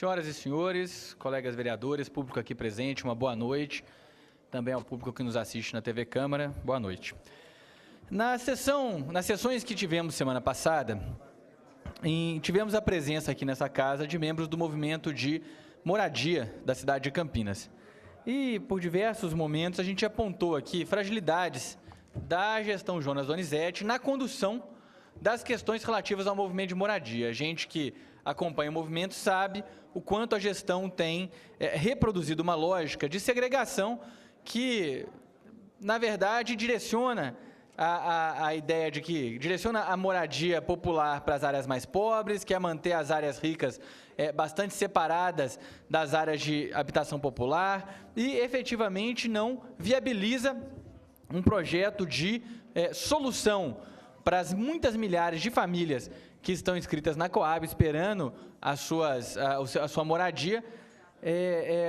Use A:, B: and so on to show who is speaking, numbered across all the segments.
A: Senhoras e senhores, colegas vereadores, público aqui presente, uma boa noite. Também ao público que nos assiste na TV Câmara, boa noite. Nas sessões que tivemos semana passada, tivemos a presença aqui nessa casa de membros do movimento de moradia da cidade de Campinas. E, por diversos momentos, a gente apontou aqui fragilidades da gestão Jonas Donizete na condução das questões relativas ao movimento de moradia. A gente que acompanha o movimento sabe o quanto a gestão tem reproduzido uma lógica de segregação que, na verdade, direciona a ideia de que direciona a moradia popular para as áreas mais pobres, quer manter as áreas ricas bastante separadas das áreas de habitação popular e, efetivamente, não viabiliza um projeto de solução para as muitas milhares de famílias que estão inscritas na Coab, esperando a sua moradia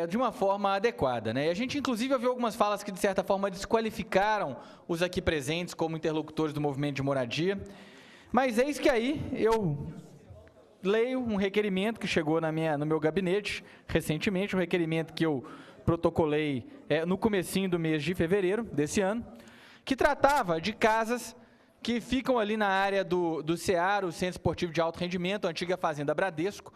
A: de uma forma adequada, né? E a gente, inclusive, ouviu algumas falas que, de certa forma, desqualificaram os aqui presentes como interlocutores do movimento de moradia. Mas eis que aí eu leio um requerimento que chegou no meu gabinete recentemente, um requerimento que eu protocolei no comecinho do mês de fevereiro desse ano, que tratava de casas que ficam ali na área do CEAR, o Centro Esportivo de Alto Rendimento, a antiga Fazenda Bradesco,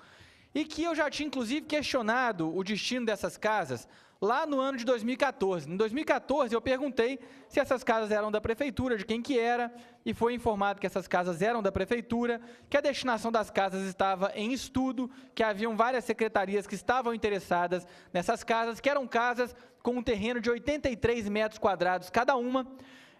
A: e que eu já tinha, inclusive, questionado o destino dessas casas lá no ano de 2014. Em 2014, eu perguntei se essas casas eram da Prefeitura, de quem que era, e foi informado que essas casas eram da Prefeitura, que a destinação das casas estava em estudo, que haviam várias secretarias que estavam interessadas nessas casas, que eram casas com um terreno de 83 metros quadrados cada uma,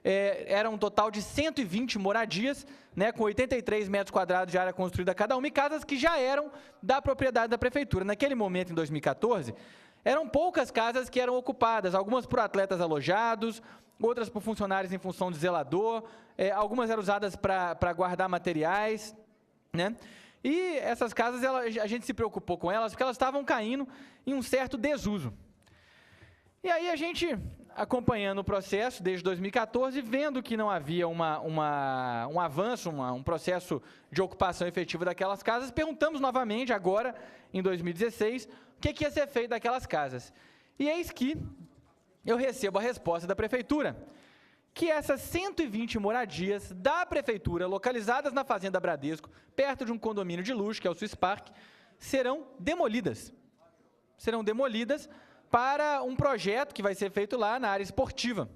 A: era um total de 120 moradias, né, com 83 metros quadrados de área construída cada uma, e casas que já eram da propriedade da Prefeitura. Naquele momento, em 2014, eram poucas casas que eram ocupadas, algumas por atletas alojados, outras por funcionários em função de zelador, algumas eram usadas para guardar materiais, né? E essas casas, a gente se preocupou com elas porque elas estavam caindo em um certo desuso. E aí a gente, acompanhando o processo desde 2014, vendo que não havia um avanço, um processo de ocupação efetiva daquelas casas, perguntamos novamente, agora, em 2016, o que ia ser feito daquelas casas. E eis que eu recebo a resposta da Prefeitura, que essas 120 moradias da Prefeitura, localizadas na Fazenda Bradesco, perto de um condomínio de luxo, que é o Swiss Park, serão demolidas. Serão demolidas para um projeto que vai ser feito lá na área esportiva.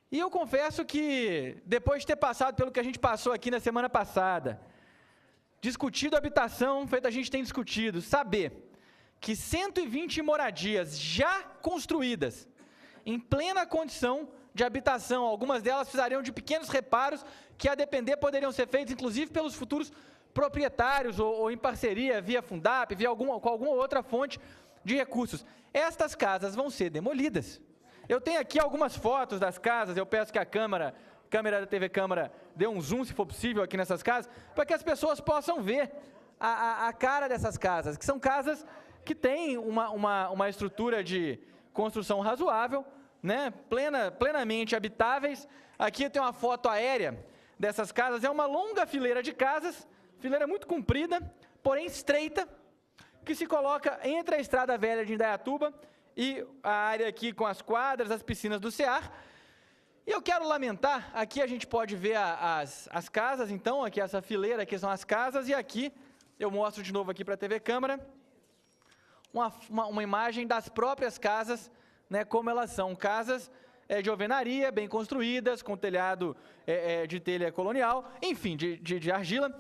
A: E eu confesso que, depois de ter passado pelo que a gente passou aqui na semana passada, discutido habitação, feito a gente tem discutido, saber que 120 moradias já construídas, em plena condição de habitação, algumas delas precisariam de pequenos reparos que, a depender, poderiam ser feitos, inclusive, pelos futuros proprietários, ou em parceria, via Fundap, com alguma outra fonte de recursos. Estas casas vão ser demolidas. Eu tenho aqui algumas fotos das casas, eu peço que a câmera da TV Câmara dê um zoom, se for possível, aqui nessas casas, para que as pessoas possam ver a cara dessas casas, que são casas que têm uma estrutura de construção razoável, né, plenamente habitáveis. Aqui tem uma foto aérea dessas casas, é uma longa fileira de casas, fileira muito comprida, porém estreita, que se coloca entre a Estrada Velha de Indaiatuba e a área aqui com as quadras, as piscinas do CEAR. E eu quero lamentar, aqui a gente pode ver as casas, então, aqui essa fileira, aqui são as casas, e aqui, eu mostro de novo aqui para a TV Câmara, uma imagem das próprias casas, né, como elas são, casas de alvenaria, bem construídas, com telhado de telha colonial, enfim, de argila.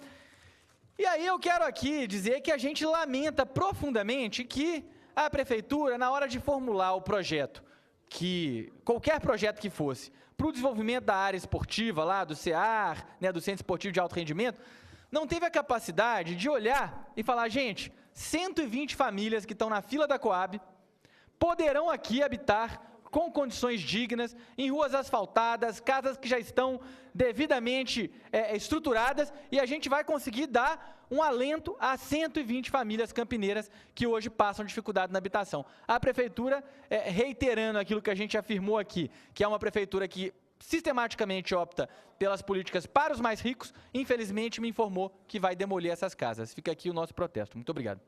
A: E aí eu quero aqui dizer que a gente lamenta profundamente que a Prefeitura, na hora de formular o projeto, qualquer projeto que fosse, para o desenvolvimento da área esportiva lá, do CEAR, né, do Centro Esportivo de Alto Rendimento, não teve a capacidade de olhar e falar, gente, 120 famílias que estão na fila da Coab poderão aqui habitar com condições dignas, em ruas asfaltadas, casas que já estão devidamente estruturadas, e a gente vai conseguir dar um alento a 120 famílias campineiras que hoje passam dificuldade na habitação. A Prefeitura, reiterando aquilo que a gente afirmou aqui, que é uma Prefeitura que sistematicamente opta pelas políticas para os mais ricos, infelizmente me informou que vai demolir essas casas. Fica aqui o nosso protesto. Muito obrigado.